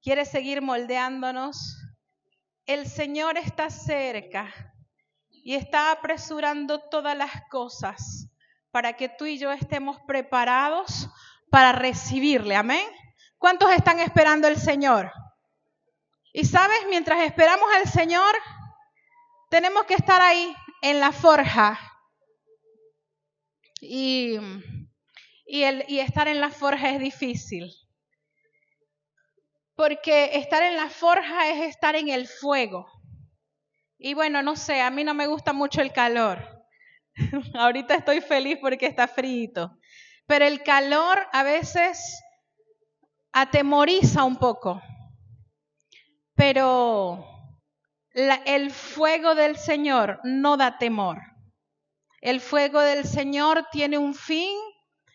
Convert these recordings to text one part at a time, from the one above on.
quiere seguir moldeándonos. El Señor está cerca y está apresurando todas las cosas para que tú y yo estemos preparados para recibirle. Amén. ¿Cuántos están esperando al Señor? Y sabes, mientras esperamos al Señor, tenemos que estar ahí en la forja. Y estar en la forja es difícil. Porque estar en la forja es estar en el fuego. Y bueno, no sé, a mí no me gusta mucho el calor. Ahorita estoy feliz porque está frío. Pero el calor a veces atemoriza un poco. Pero el fuego del Señor no da temor. El fuego del Señor tiene un fin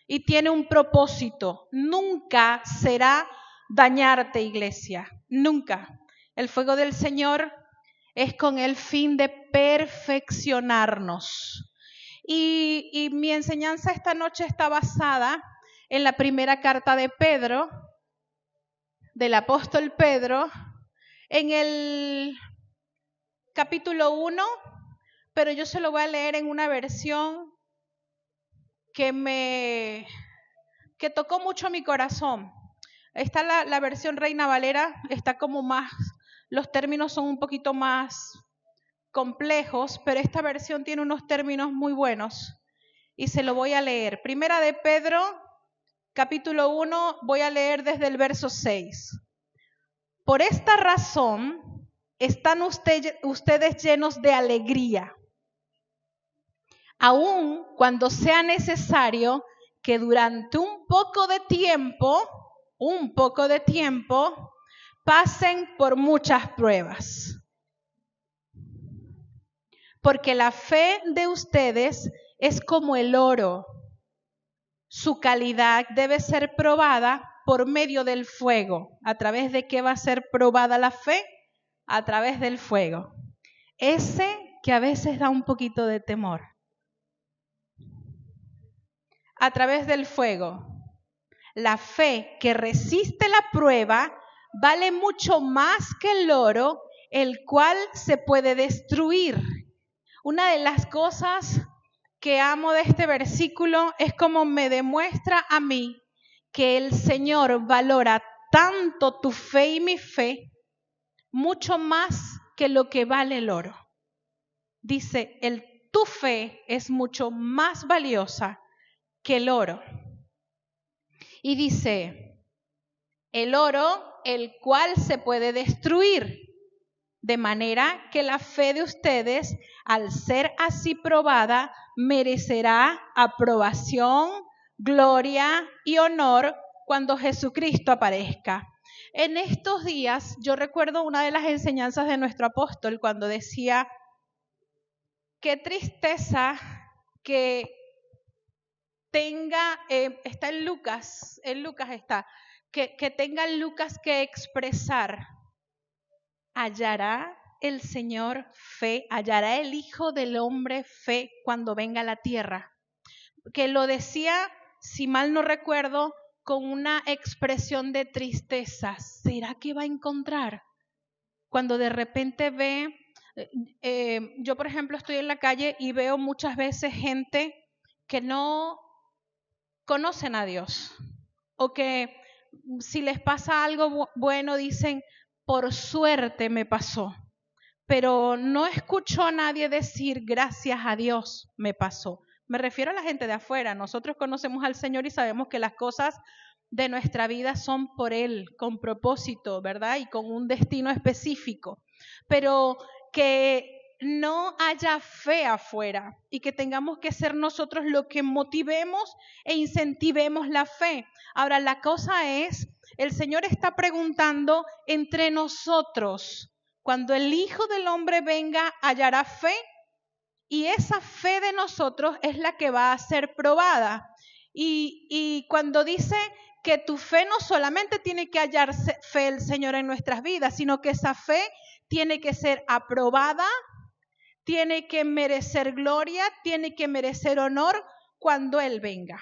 y tiene un propósito. Nunca será dañarte, iglesia. Nunca. El fuego del Señor es con el fin de perfeccionarnos. Y mi enseñanza esta noche está basada en la primera carta de Pedro, del apóstol Pedro, en el capítulo 1, pero yo se lo voy a leer en una versión que tocó mucho mi corazón. Está la versión Reina Valera, está como más, los términos son un poquito más complejos, pero esta versión tiene unos términos muy buenos y se lo voy a leer. Primera de Pedro, capítulo 1, voy a leer desde el verso 6. Por esta razón están ustedes llenos de alegría, aun cuando sea necesario que durante un poco de tiempo, pasen por muchas pruebas. Porque la fe de ustedes es como el oro. Su calidad debe ser probada por medio del fuego. ¿A través de qué va a ser probada la fe? A través del fuego. Ese que a veces da un poquito de temor. A través del fuego. La fe que resiste la prueba vale mucho más que el oro, el cual se puede destruir. Una de las cosas que amo de este versículo es como me demuestra a mí que el Señor valora tanto tu fe y mi fe, mucho más que lo que vale el oro. Dice, tu fe es mucho más valiosa que el oro. Y dice, el oro, el cual se puede destruir, de manera que la fe de ustedes, al ser así probada, merecerá aprobación, gloria y honor cuando Jesucristo aparezca. En estos días, yo recuerdo una de las enseñanzas de nuestro apóstol cuando decía, qué tristeza que tenga, está en Lucas está, que tenga Lucas que expresar, hallará el Señor fe, hallará el Hijo del Hombre fe cuando venga a la tierra. Que lo decía, si mal no recuerdo, con una expresión de tristeza. ¿Será que va a encontrar? Cuando de repente ve, yo por ejemplo estoy en la calle y veo muchas veces gente que no conocen a Dios, o que si les pasa algo bueno dicen, por suerte me pasó, pero no escucho a nadie decir, gracias a Dios me pasó. Me refiero a la gente de afuera. Nosotros conocemos al Señor y sabemos que las cosas de nuestra vida son por Él, con propósito, ¿verdad? Y con un destino específico. Pero que no haya fe afuera y que tengamos que ser nosotros los que motivemos e incentivemos la fe. Ahora, la cosa es, el Señor está preguntando entre nosotros, cuando el Hijo del Hombre venga, hallará fe, y esa fe de nosotros es la que va a ser probada. Y cuando dice que tu fe no solamente tiene que hallar fe el Señor en nuestras vidas, sino que esa fe tiene que ser aprobada, tiene que merecer gloria, tiene que merecer honor cuando Él venga.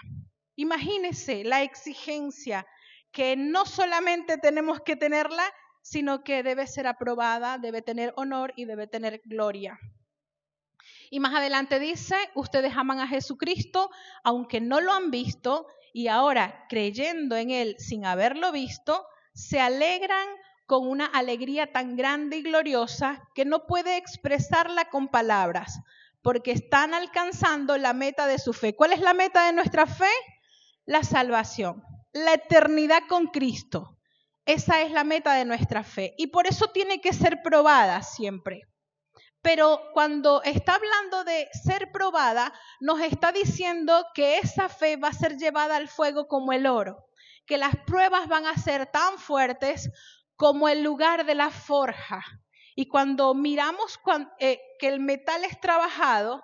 Imagínese la exigencia que no solamente tenemos que tenerla, sino que debe ser aprobada, debe tener honor y debe tener gloria. Y más adelante dice, ustedes aman a Jesucristo, aunque no lo han visto, y ahora creyendo en Él sin haberlo visto, se alegran con una alegría tan grande y gloriosa que no puede expresarla con palabras, porque están alcanzando la meta de su fe. ¿Cuál es la meta de nuestra fe? La salvación, la eternidad con Cristo. Esa es la meta de nuestra fe y por eso tiene que ser probada siempre. Pero cuando está hablando de ser probada, nos está diciendo que esa fe va a ser llevada al fuego como el oro, que las pruebas van a ser tan fuertes como el lugar de la forja. Y cuando miramos que el metal es trabajado,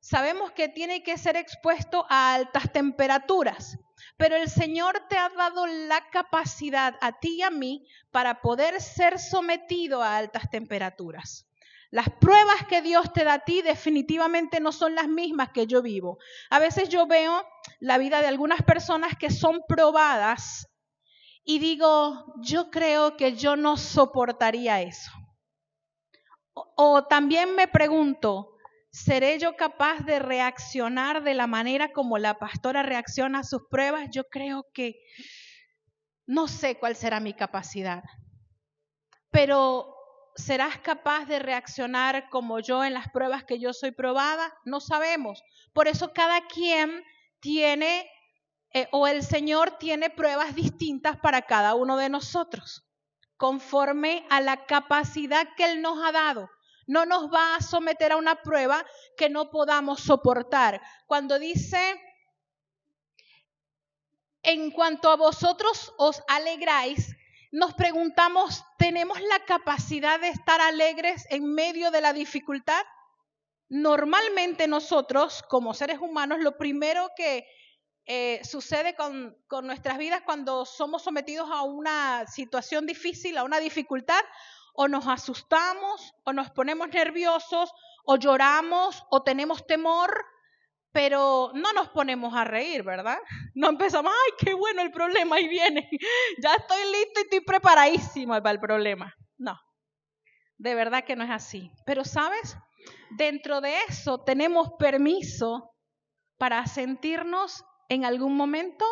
sabemos que tiene que ser expuesto a altas temperaturas. Pero el Señor te ha dado la capacidad a ti y a mí para poder ser sometido a altas temperaturas. Las pruebas que Dios te da a ti definitivamente no son las mismas que yo vivo. A veces yo veo la vida de algunas personas que son probadas y digo, yo creo que yo no soportaría eso. O también me pregunto, ¿seré yo capaz de reaccionar de la manera como la pastora reacciona a sus pruebas? Yo creo que no sé cuál será mi capacidad, pero ¿serás capaz de reaccionar como yo en las pruebas que yo soy probada? No sabemos. Por eso cada quien tiene, o el Señor tiene pruebas distintas para cada uno de nosotros, conforme a la capacidad que Él nos ha dado. No nos va a someter a una prueba que no podamos soportar. Cuando dice, en cuanto a vosotros os alegráis, nos preguntamos, ¿tenemos la capacidad de estar alegres en medio de la dificultad? Normalmente nosotros, como seres humanos, lo primero que sucede con nuestras vidas cuando somos sometidos a una situación difícil, a una dificultad, o nos asustamos, o nos ponemos nerviosos, o lloramos, o tenemos temor, pero no nos ponemos a reír, ¿verdad? No empezamos, ¡ay, qué bueno el problema! Ahí viene, ya estoy listo y estoy preparadísimo para el problema. No, de verdad que no es así. Pero, ¿sabes? Dentro de eso tenemos permiso para sentirnos en algún momento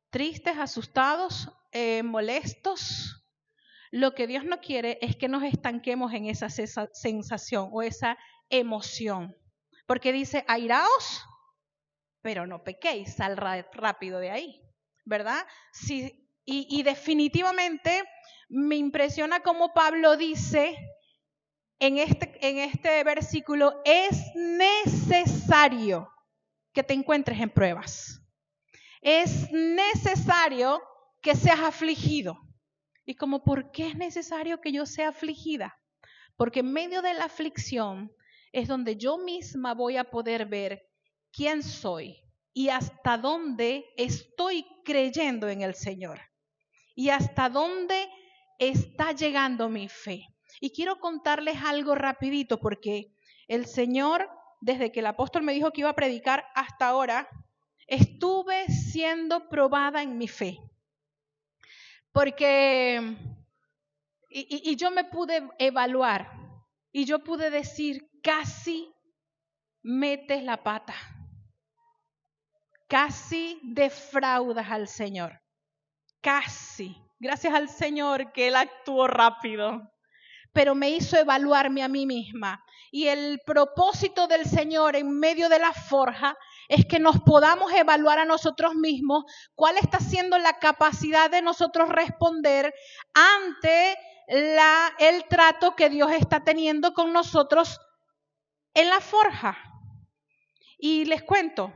tristes, asustados, molestos. Lo que Dios no quiere es que nos estanquemos en esa sensación o esa emoción. Porque dice, airaos, pero no pequéis, sal rápido de ahí, ¿verdad? Sí, y definitivamente me impresiona cómo Pablo dice en este versículo, es necesario que te encuentres en pruebas. Es necesario que seas afligido. Y como, ¿por qué es necesario que yo sea afligida? Porque en medio de la aflicción es donde yo misma voy a poder ver quién soy y hasta dónde estoy creyendo en el Señor y hasta dónde está llegando mi fe. Y quiero contarles algo rapidito porque el Señor, desde que el apóstol me dijo que iba a predicar hasta ahora, estuve siendo probada en mi fe. Porque, y yo me pude evaluar y yo pude decir, casi metes la pata, casi defraudas al Señor, casi. Gracias al Señor que Él actuó rápido, pero me hizo evaluarme a mí misma. Y el propósito del Señor en medio de la forja es que nos podamos evaluar a nosotros mismos cuál está siendo la capacidad de nosotros responder ante el trato que Dios está teniendo con nosotros en la forja. Y les cuento,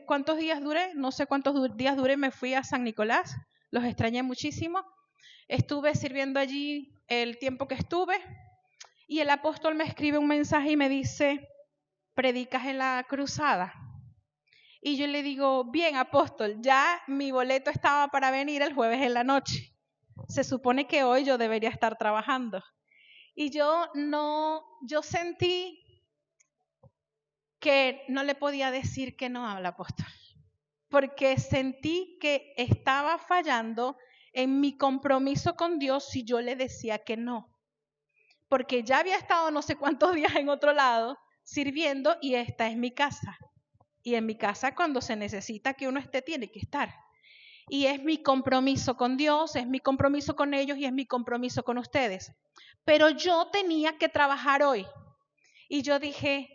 ¿cuántos días duré? No sé cuántos días duré, me fui a San Nicolás, los extrañé muchísimo. Estuve sirviendo allí el tiempo que estuve y el apóstol me escribe un mensaje y me dice, ¿predicas en la cruzada? Y yo le digo, bien, apóstol, ya mi boleto estaba para venir el jueves en la noche. Se supone que hoy yo debería estar trabajando. Y yo sentí que no le podía decir que no al apóstol. porque sentí que estaba fallando en mi compromiso con Dios si yo le decía que no. Porque ya había estado no sé cuántos días en otro lado sirviendo y esta es mi casa. Y en mi casa cuando se necesita que uno esté, tiene que estar. Y es mi compromiso con Dios, es mi compromiso con ellos y es mi compromiso con ustedes. Pero yo tenía que trabajar hoy. Y yo dije,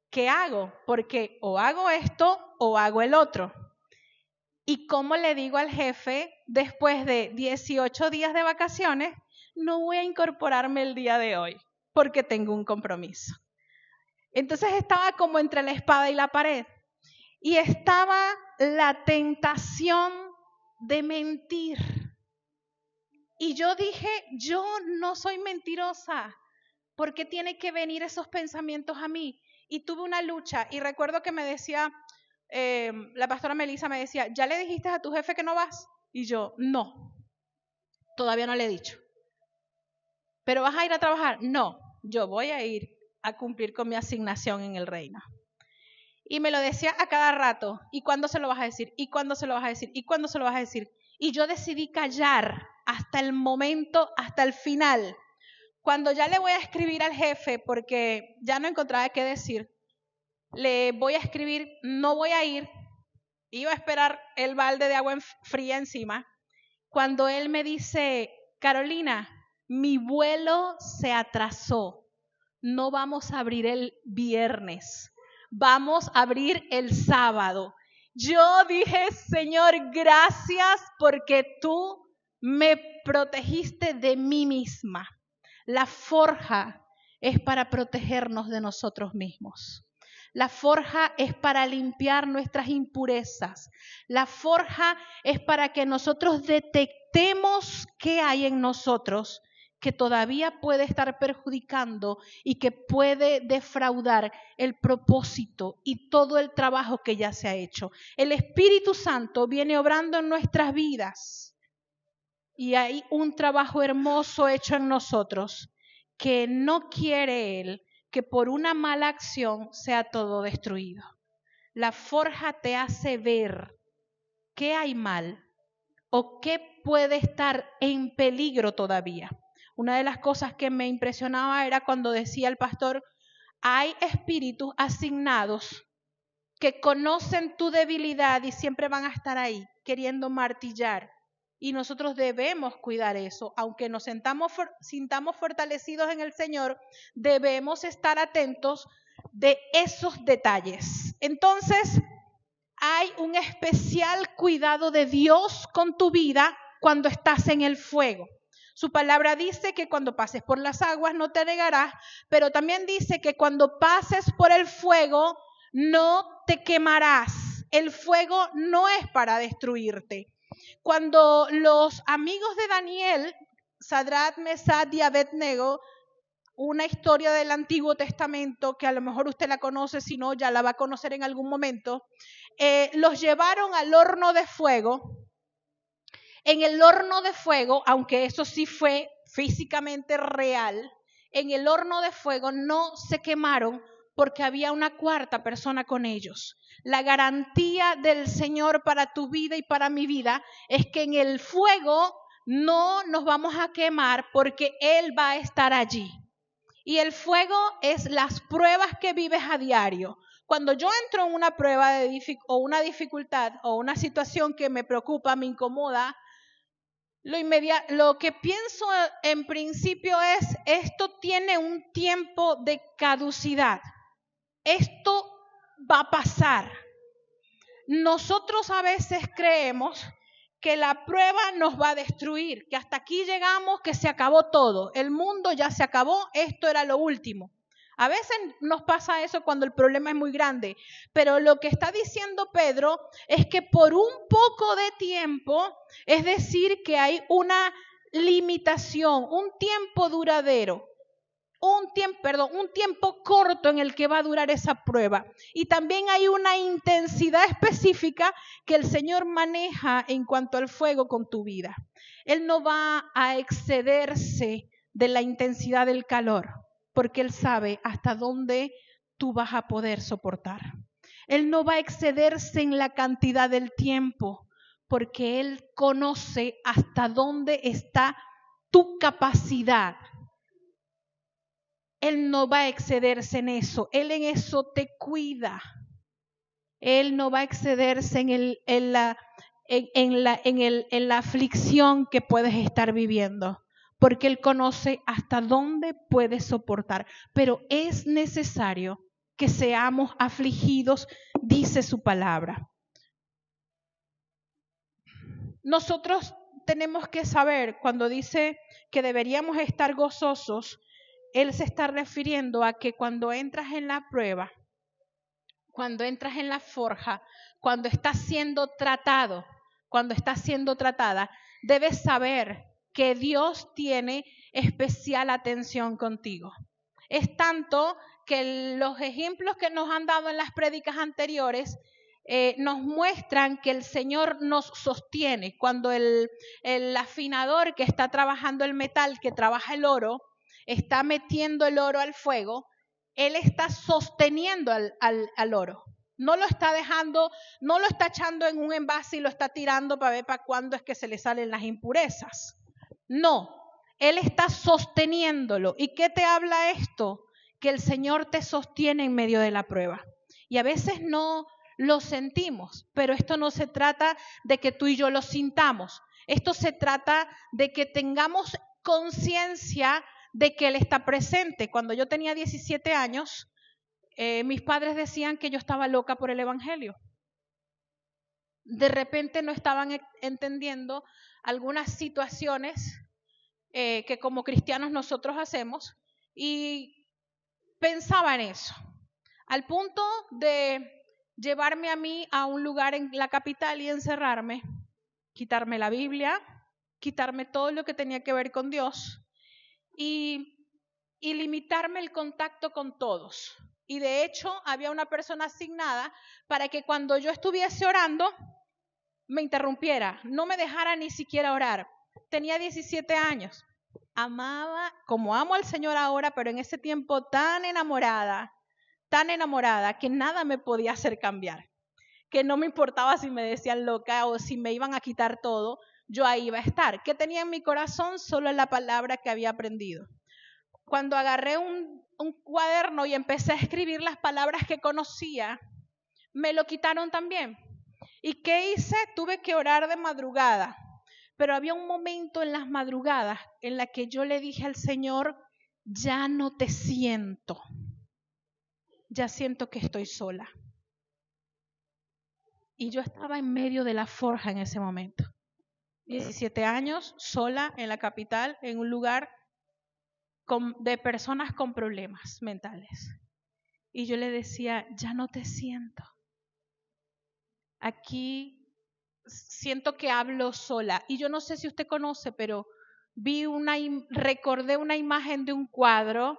¿qué hago? Porque o hago esto o hago el otro. ¿Y cómo le digo al jefe, después de 18 días de vacaciones, no voy a incorporarme el día de hoy porque tengo un compromiso? Entonces estaba como entre la espada y la pared. Y estaba la tentación de mentir. Y yo dije, yo no soy mentirosa. ¿Por qué tiene que venir esos pensamientos a mí? Y tuve una lucha y recuerdo que me decía, la pastora Melissa me decía, ¿ya le dijiste a tu jefe que no vas? Y yo, no, todavía no le he dicho. ¿Pero vas a ir a trabajar? No, yo voy a ir a cumplir con mi asignación en el reino. Y me lo decía a cada rato, ¿y cuándo se lo vas a decir? ¿Y cuándo se lo vas a decir? ¿Y cuándo se lo vas a decir? Y yo decidí callar hasta el momento, hasta el final. Cuando ya le voy a escribir al jefe, porque ya no encontraba qué decir, le voy a escribir, no voy a ir, iba a esperar el balde de agua fría encima, cuando él me dice, Carolina, mi vuelo se atrasó, no vamos a abrir el viernes, vamos a abrir el sábado. Yo dije, Señor, gracias porque tú me protegiste de mí misma. La forja es para protegernos de nosotros mismos. La forja es para limpiar nuestras impurezas. La forja es para que nosotros detectemos qué hay en nosotros que todavía puede estar perjudicando y que puede defraudar el propósito y todo el trabajo que ya se ha hecho. El Espíritu Santo viene obrando en nuestras vidas y hay un trabajo hermoso hecho en nosotros que no quiere Él que por una mala acción sea todo destruido. La forja te hace ver qué hay mal o qué puede estar en peligro todavía. Una de las cosas que me impresionaba era cuando decía el pastor, hay espíritus asignados que conocen tu debilidad y siempre van a estar ahí queriendo martillar. Y nosotros debemos cuidar eso. Aunque nos sintamos fortalecidos en el Señor, debemos estar atentos de esos detalles. Entonces, hay un especial cuidado de Dios con tu vida cuando estás en el fuego. Su palabra dice que cuando pases por las aguas no te anegarás, pero también dice que cuando pases por el fuego no te quemarás. El fuego no es para destruirte. Cuando los amigos de Daniel, Sadrach, Mesach y Abednego, una historia del Antiguo Testamento que a lo mejor usted la conoce, si no ya la va a conocer en algún momento, los llevaron al horno de fuego. En el horno de fuego, aunque eso sí fue físicamente real, en el horno de fuego no se quemaron porque había una cuarta persona con ellos. La garantía del Señor para tu vida y para mi vida es que en el fuego no nos vamos a quemar porque Él va a estar allí. Y el fuego es las pruebas que vives a diario. Cuando yo entro en una prueba o una dificultad o una situación que me preocupa, me incomoda, lo que pienso en principio es, esto tiene un tiempo de caducidad. Esto va a pasar. Nosotros a veces creemos que la prueba nos va a destruir, que hasta aquí llegamos, que se acabó todo. El mundo ya se acabó, esto era lo último. A veces nos pasa eso cuando el problema es muy grande, pero lo que está diciendo Pedro es que por un poco de tiempo, es decir, que hay una limitación, un tiempo duradero, un tiempo corto en el que va a durar esa prueba. Y también hay una intensidad específica que el Señor maneja en cuanto al fuego con tu vida. Él no va a excederse de la intensidad del calor, porque Él sabe hasta dónde tú vas a poder soportar. Él no va a excederse en la cantidad del tiempo, porque Él conoce hasta dónde está tu capacidad. Él no va a excederse en eso. Él en eso te cuida. Él no va a excederse en la aflicción que puedes estar viviendo, porque Él conoce hasta dónde puedes soportar. Pero es necesario que seamos afligidos, dice su palabra. Nosotros tenemos que saber, cuando dice que deberíamos estar gozosos, Él se está refiriendo a que cuando entras en la prueba, cuando entras en la forja, cuando estás siendo tratado, cuando estás siendo tratada, debes saber que Dios tiene especial atención contigo. Es tanto que los ejemplos que nos han dado en las prédicas anteriores nos muestran que el Señor nos sostiene. Cuando el afinador que está trabajando el metal, que trabaja el oro, está metiendo el oro al fuego, Él está sosteniendo al oro. No lo está dejando, no lo está echando en un envase y lo está tirando para ver para cuándo es que se le salen las impurezas. No, Él está sosteniéndolo. ¿Y qué te habla esto? Que el Señor te sostiene en medio de la prueba. Y a veces no lo sentimos, pero esto no se trata de que tú y yo lo sintamos. Esto se trata de que tengamos conciencia de que Él está presente. Cuando yo tenía 17 años, mis padres decían que yo estaba loca por el Evangelio. De repente no estaban entendiendo algunas situaciones que como cristianos nosotros hacemos y pensaba en eso. Al punto de llevarme a mí a un lugar en la capital y encerrarme, quitarme la Biblia, quitarme todo lo que tenía que ver con Dios y limitarme el contacto con todos. Y de hecho había una persona asignada para que cuando yo estuviese orando me interrumpiera, no me dejara ni siquiera orar. Tenía 17 años, amaba, como amo al Señor ahora, pero en ese tiempo tan enamorada que nada me podía hacer cambiar, que no me importaba si me decían loca o si me iban a quitar todo, yo ahí iba a estar. ¿Qué tenía en mi corazón? Solo la palabra que había aprendido. Cuando agarré un cuaderno y empecé a escribir las palabras que conocía, me lo quitaron también. ¿Y qué hice? Tuve que orar de madrugada. Pero había un momento en las madrugadas en la que yo le dije al Señor, ya no te siento. Ya siento que estoy sola. Y yo estaba en medio de la forja en ese momento. 17 años, sola en la capital, en un lugar de personas con problemas mentales. Y yo le decía, ya no te siento. Aquí siento que hablo sola. Y yo no sé si usted conoce, pero recordé una imagen de un cuadro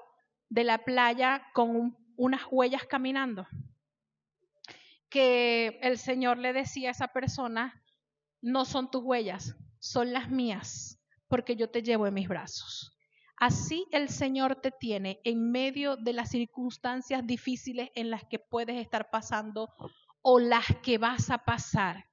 de la playa con unas huellas caminando. Que el Señor le decía a esa persona, no son tus huellas, son las mías, porque yo te llevo en mis brazos. Así el Señor te tiene en medio de las circunstancias difíciles en las que puedes estar pasando o las que vas a pasar.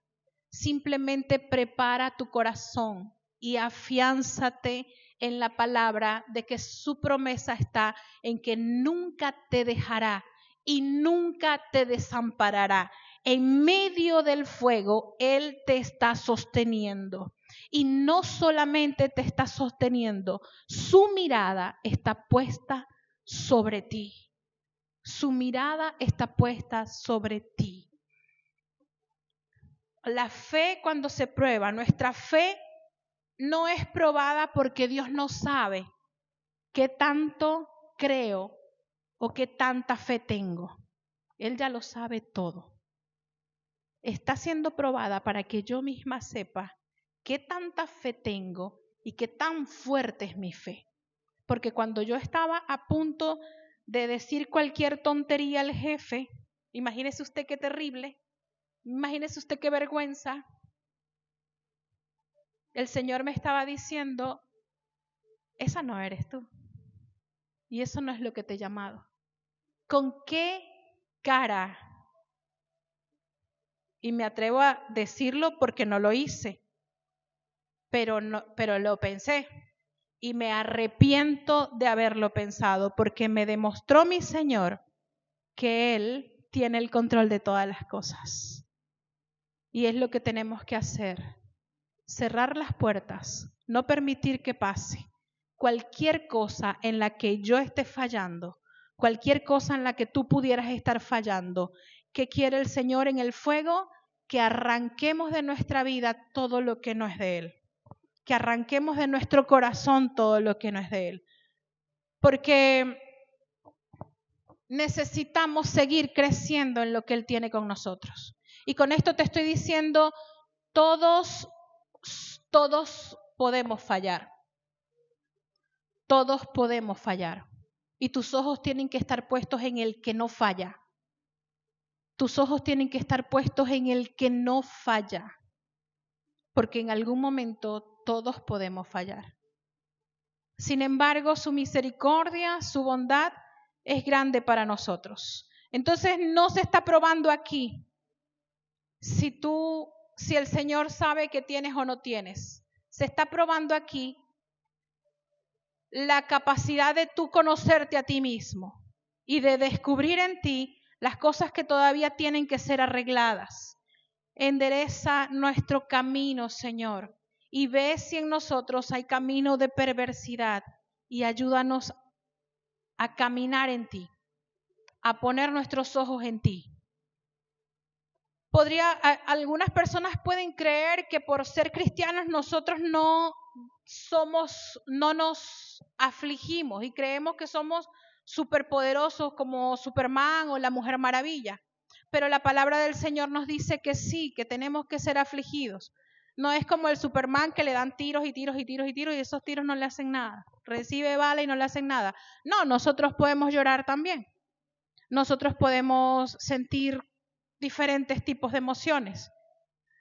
Simplemente prepara tu corazón y afiánzate en la palabra de que su promesa está en que nunca te dejará y nunca te desamparará. En medio del fuego, Él te está sosteniendo. Y no solamente te está sosteniendo, su mirada está puesta sobre ti. Su mirada está puesta sobre ti. La fe cuando se prueba, nuestra fe no es probada porque Dios no sabe qué tanto creo o qué tanta fe tengo. Él ya lo sabe todo. Está siendo probada para que yo misma sepa qué tanta fe tengo y qué tan fuerte es mi fe. Porque cuando yo estaba a punto de decir cualquier tontería al jefe, imagínese usted qué terrible, imagínese usted qué vergüenza. El Señor me estaba diciendo, esa no eres tú. Y eso no es lo que te he llamado. ¿Con qué cara Y me atrevo a decirlo porque no lo hice, pero lo pensé. Y me arrepiento de haberlo pensado porque me demostró mi Señor que Él tiene el control de todas las cosas. Y es lo que tenemos que hacer. Cerrar las puertas, no permitir que pase. Cualquier cosa en la que yo esté fallando, cualquier cosa en la que tú pudieras estar fallando, ¿qué quiere el Señor en el fuego? Que arranquemos de nuestra vida todo lo que no es de Él. Que arranquemos de nuestro corazón todo lo que no es de Él. Porque necesitamos seguir creciendo en lo que Él tiene con nosotros. Y con esto te estoy diciendo, todos podemos fallar. Todos podemos fallar. Y tus ojos tienen que estar puestos en el que no falla. Tus ojos tienen que estar puestos en el que no falla. Porque en algún momento todos podemos fallar. Sin embargo, su misericordia, su bondad es grande para nosotros. Entonces no se está probando aquí si el Señor sabe que tienes o no tienes. Se está probando aquí la capacidad de tú conocerte a ti mismo y de descubrir en ti las cosas que todavía tienen que ser arregladas. Endereza nuestro camino, Señor, y ve si en nosotros hay camino de perversidad y ayúdanos a caminar en ti, a poner nuestros ojos en ti. Algunas personas pueden creer que por ser cristianos nosotros no nos afligimos y creemos que somos superpoderosos como Superman o la Mujer Maravilla. Pero la palabra del Señor nos dice que sí, que tenemos que ser afligidos. No es como el Superman que le dan tiros y tiros y tiros y tiros y esos tiros no le hacen nada. Recibe bala y no le hacen nada. No, nosotros podemos llorar también. Nosotros podemos sentir diferentes tipos de emociones.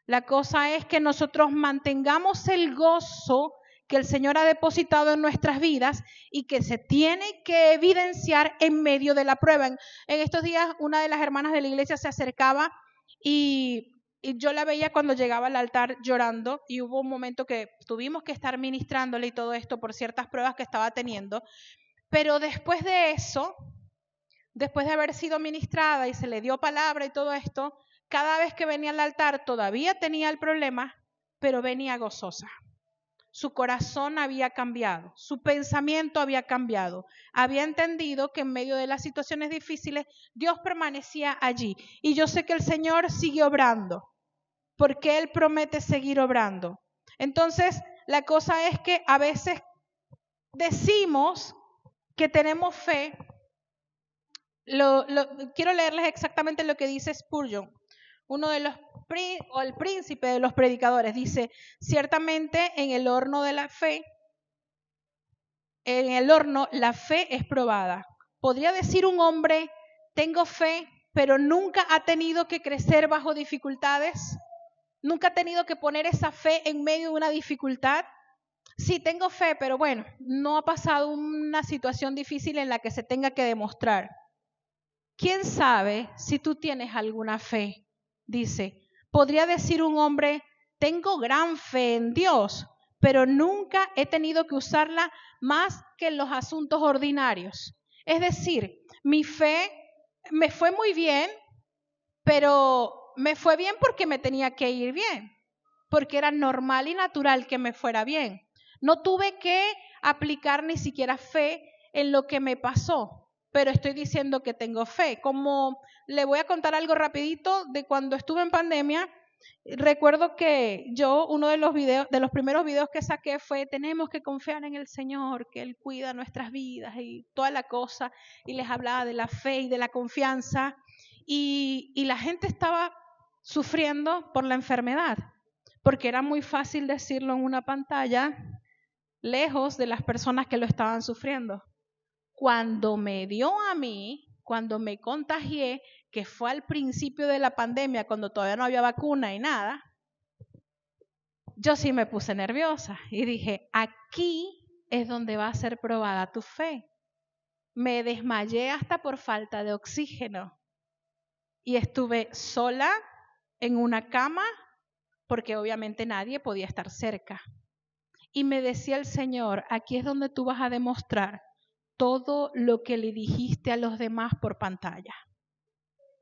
La cosa es que nosotros mantengamos el gozo que el Señor ha depositado en nuestras vidas y que se tiene que evidenciar en medio de la prueba. En estos días una de las hermanas de la iglesia se acercaba y yo la veía cuando llegaba al altar llorando y hubo un momento que tuvimos que estar ministrándole y todo esto por ciertas pruebas que estaba teniendo. Pero después de eso, después de haber sido ministrada y se le dio palabra y todo esto, cada vez que venía al altar todavía tenía el problema, pero venía gozosa. Su corazón había cambiado, su pensamiento había cambiado. Había entendido que en medio de las situaciones difíciles Dios permanecía allí. Y yo sé que el Señor sigue obrando, porque Él promete seguir obrando. Entonces, la cosa es que a veces decimos que tenemos fe. Quiero leerles exactamente lo que dice Spurgeon, uno de el príncipe de los predicadores. Dice: ciertamente en el horno la fe es probada. ¿Podría decir un hombre, tengo fe, pero nunca ha tenido que crecer bajo dificultades? ¿Nunca ha tenido que poner esa fe en medio de una dificultad? Sí, tengo fe, pero bueno, no ha pasado una situación difícil en la que se tenga que demostrar. ¿Quién sabe si tú tienes alguna fe? Dice, podría decir un hombre, tengo gran fe en Dios, pero nunca he tenido que usarla más que en los asuntos ordinarios. Es decir, mi fe me fue muy bien, pero me fue bien porque me tenía que ir bien, porque era normal y natural que me fuera bien. No tuve que aplicar ni siquiera fe en lo que me pasó, pero estoy diciendo que tengo fe. Como le voy a contar algo rapidito de cuando estuve en pandemia. Recuerdo que yo, uno de los primeros videos que saqué fue: tenemos que confiar en el Señor, que Él cuida nuestras vidas y toda la cosa, y les hablaba de la fe y de la confianza, y la gente estaba sufriendo por la enfermedad, porque era muy fácil decirlo en una pantalla, lejos de las personas que lo estaban sufriendo. Cuando me dio a mí, cuando me contagié, que fue al principio de la pandemia, cuando todavía no había vacuna y nada, yo sí me puse nerviosa y dije, aquí es donde va a ser probada tu fe. Me desmayé hasta por falta de oxígeno y estuve sola en una cama, porque obviamente nadie podía estar cerca. Y me decía el Señor, aquí es donde tú vas a demostrar todo lo que le dijiste a los demás por pantalla,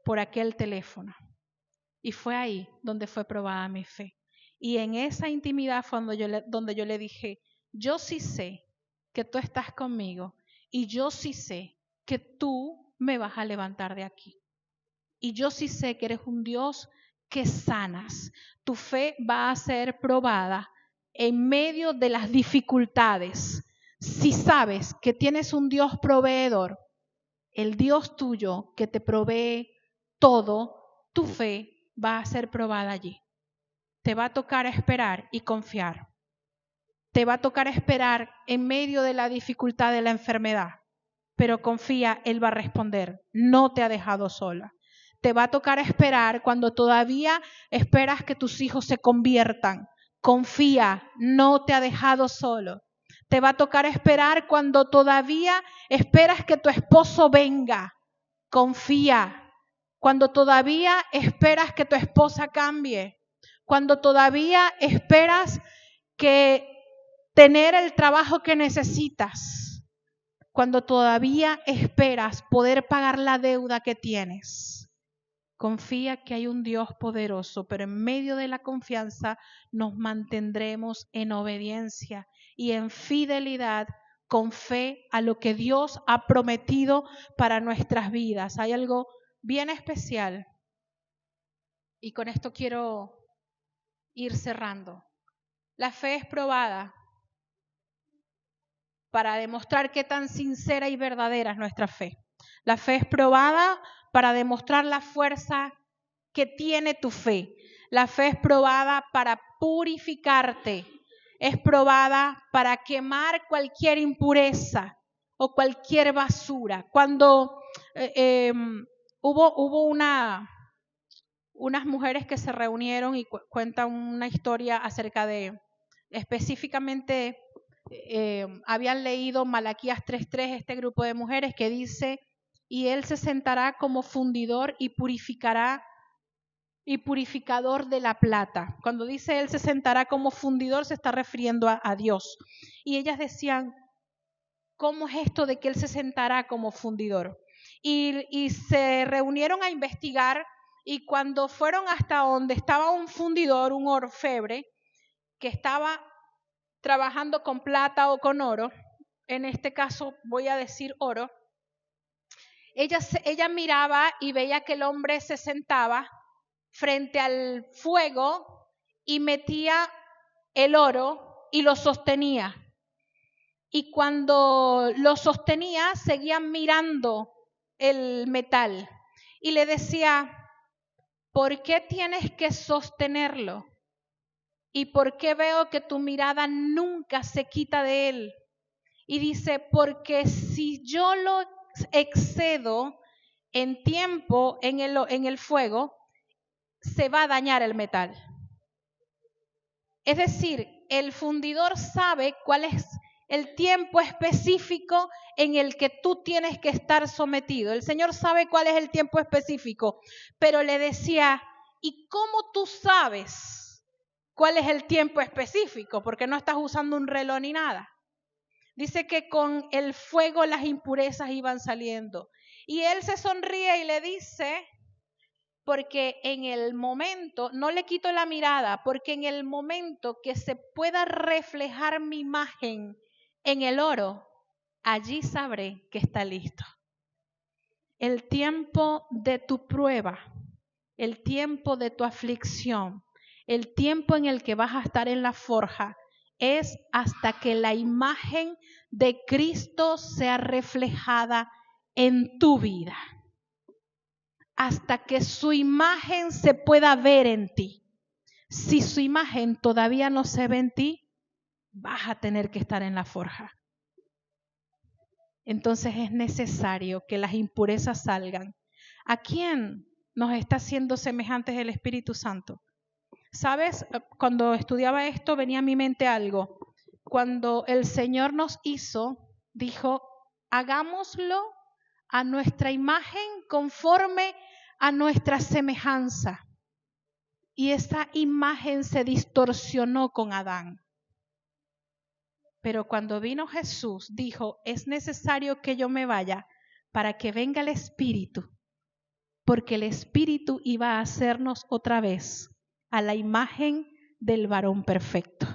por aquel teléfono. Y fue ahí donde fue probada mi fe. Y en esa intimidad fue donde yo le dije, yo sí sé que tú estás conmigo y yo sí sé que tú me vas a levantar de aquí. Y yo sí sé que eres un Dios que sanas. Tu fe va a ser probada en medio de las dificultades. Si sabes que tienes un Dios proveedor, el Dios tuyo que te provee todo, tu fe va a ser probada allí. Te va a tocar esperar y confiar. Te va a tocar esperar en medio de la dificultad de la enfermedad, pero confía, Él va a responder. No te ha dejado sola. Te va a tocar esperar cuando todavía esperas que tus hijos se conviertan. Confía, no te ha dejado solo. Te va a tocar esperar cuando todavía esperas que tu esposo venga. Confía. Cuando todavía esperas que tu esposa cambie. Cuando todavía esperas que tener el trabajo que necesitas. Cuando todavía esperas poder pagar la deuda que tienes. Confía que hay un Dios poderoso, pero en medio de la confianza nos mantendremos en obediencia y en fidelidad con fe a lo que Dios ha prometido para nuestras vidas. Hay algo bien especial y con esto quiero ir cerrando. La fe es probada para demostrar qué tan sincera y verdadera es nuestra fe. La fe es probada para demostrar la fuerza que tiene tu fe. La fe es probada para purificarte. Es probada para quemar cualquier impureza o cualquier basura. Cuando hubo unas mujeres que se reunieron y cuentan una historia acerca de específicamente habían leído Malaquías 3:3, este grupo de mujeres que dice, y él se sentará como fundidor y purificará y purificador de la plata. Cuando dice él se sentará como fundidor, se está refiriendo a Dios. Y ellas decían, ¿cómo es esto de que él se sentará como fundidor? Y se reunieron a investigar, y cuando fueron hasta donde estaba un fundidor, un orfebre, que estaba trabajando con plata o con oro, en este caso voy a decir oro, ella miraba y veía que el hombre se sentaba frente al fuego y metía el oro y lo sostenía. Y cuando lo sostenía, seguían mirando el metal y le decía, ¿por qué tienes que sostenerlo? ¿Y por qué veo que tu mirada nunca se quita de él? Y dice, porque si yo lo excedo en tiempo en el fuego, se va a dañar el metal. Es decir, el fundidor sabe cuál es el tiempo específico en el que tú tienes que estar sometido. El Señor sabe cuál es el tiempo específico, pero le decía, ¿y cómo tú sabes cuál es el tiempo específico? Porque no estás usando un reloj ni nada. Dice que con el fuego las impurezas iban saliendo. Y él se sonríe y le dice, porque en el momento, no le quito la mirada, porque en el momento que se pueda reflejar mi imagen en el oro, allí sabré que está listo. El tiempo de tu prueba, el tiempo de tu aflicción, el tiempo en el que vas a estar en la forja, es hasta que la imagen de Cristo sea reflejada en tu vida. Hasta que su imagen se pueda ver en ti. Si su imagen todavía no se ve en ti, vas a tener que estar en la forja. Entonces es necesario que las impurezas salgan. ¿A quién nos está haciendo semejantes el Espíritu Santo? ¿Sabes? Cuando estudiaba esto venía a mi mente algo. Cuando el Señor nos hizo, dijo, hagámoslo a nuestra imagen conforme a nuestra semejanza. y esa imagen se distorsionó con Adán. Pero cuando vino Jesús, dijo, es necesario que yo me vaya para que venga el Espíritu, porque el Espíritu iba a hacernos otra vez a la imagen del varón perfecto.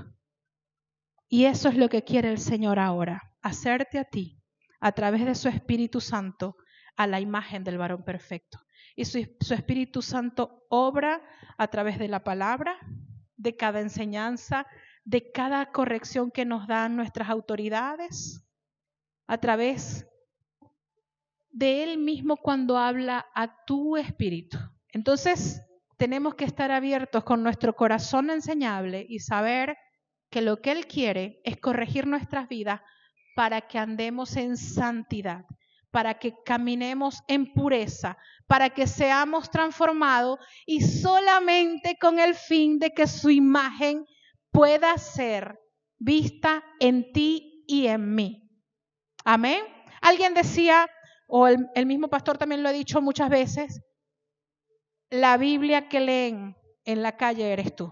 Y eso es lo que quiere el Señor ahora, hacerte a ti, a través de su Espíritu Santo, a la imagen del varón perfecto. Y su Espíritu Santo obra a través de la palabra, de cada enseñanza, de cada corrección que nos dan nuestras autoridades, a través de Él mismo cuando habla a tu espíritu. Entonces, tenemos que estar abiertos con nuestro corazón enseñable y saber que lo que Él quiere es corregir nuestras vidas para que andemos en santidad, para que caminemos en pureza, para que seamos transformados y solamente con el fin de que su imagen pueda ser vista en ti y en mí. Amén. Alguien decía, o el mismo pastor también lo ha dicho muchas veces, la Biblia que leen en la calle eres tú.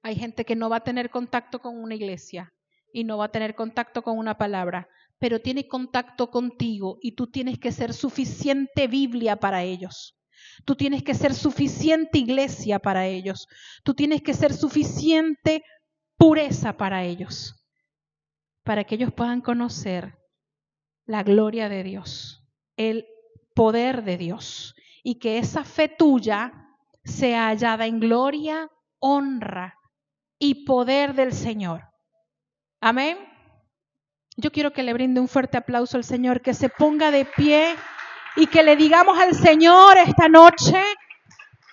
Hay gente que no va a tener contacto con una iglesia y no va a tener contacto con una palabra, pero tiene contacto contigo y tú tienes que ser suficiente Biblia para ellos. Tú tienes que ser suficiente iglesia para ellos. Tú tienes que ser suficiente pureza para ellos, para que ellos puedan conocer la gloria de Dios, el poder de Dios, y que esa fe tuya sea hallada en gloria, honra y poder del Señor. Amén. Yo quiero que le brinde un fuerte aplauso al Señor, que se ponga de pie y que le digamos al Señor esta noche,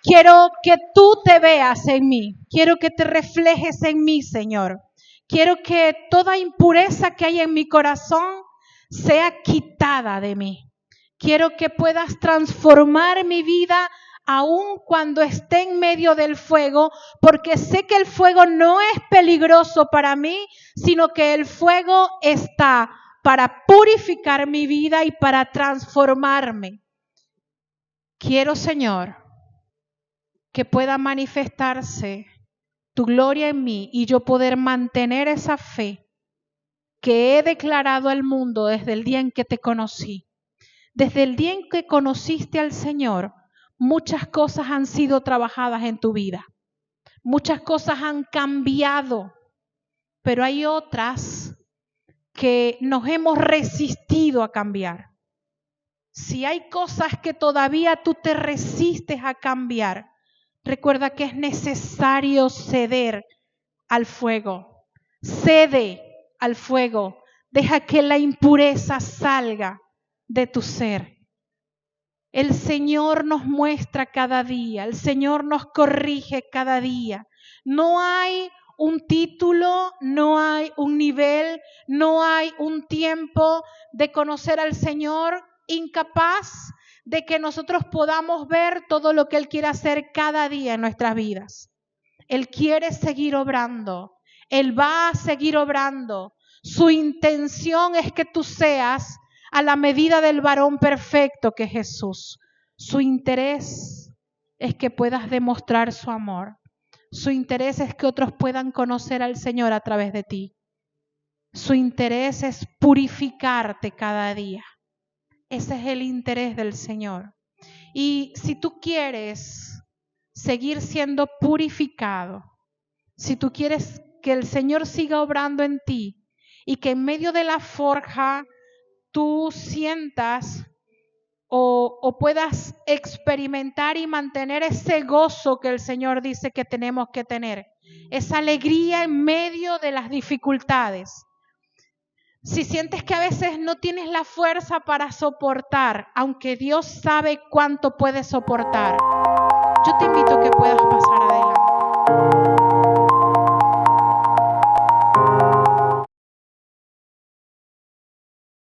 quiero que tú te veas en mí, quiero que te reflejes en mí, Señor. Quiero que toda impureza que hay en mi corazón sea quitada de mí. Quiero que puedas transformar mi vida aun cuando esté en medio del fuego, porque sé que el fuego no es peligroso para mí, sino que el fuego está para purificar mi vida y para transformarme. Quiero, Señor, que pueda manifestarse tu gloria en mí y yo poder mantener esa fe que he declarado al mundo desde el día en que te conocí. Desde el día en que conociste al Señor, muchas cosas han sido trabajadas en tu vida. Muchas cosas han cambiado, pero hay otras que nos hemos resistido a cambiar. Si hay cosas que todavía tú te resistes a cambiar, recuerda que es necesario ceder al fuego. Cede al fuego. Deja que la impureza salga de tu ser. El Señor nos muestra cada día, el Señor nos corrige cada día. No hay un título, no hay un nivel, no hay un tiempo de conocer al Señor incapaz de que nosotros podamos ver todo lo que Él quiere hacer cada día en nuestras vidas. Él quiere seguir obrando, Él va a seguir obrando. Su intención es que tú seas a la medida del varón perfecto que es Jesús. Su interés es que puedas demostrar su amor. Su interés es que otros puedan conocer al Señor a través de ti. Su interés es purificarte cada día. Ese es el interés del Señor. Y si tú quieres seguir siendo purificado, si tú quieres que el Señor siga obrando en ti y que en medio de la forja tú sientas o puedas experimentar y mantener ese gozo que el Señor dice que tenemos que tener, esa alegría en medio de las dificultades. Si sientes que a veces no tienes la fuerza para soportar, aunque Dios sabe cuánto puedes soportar, yo te invito a que puedas pasar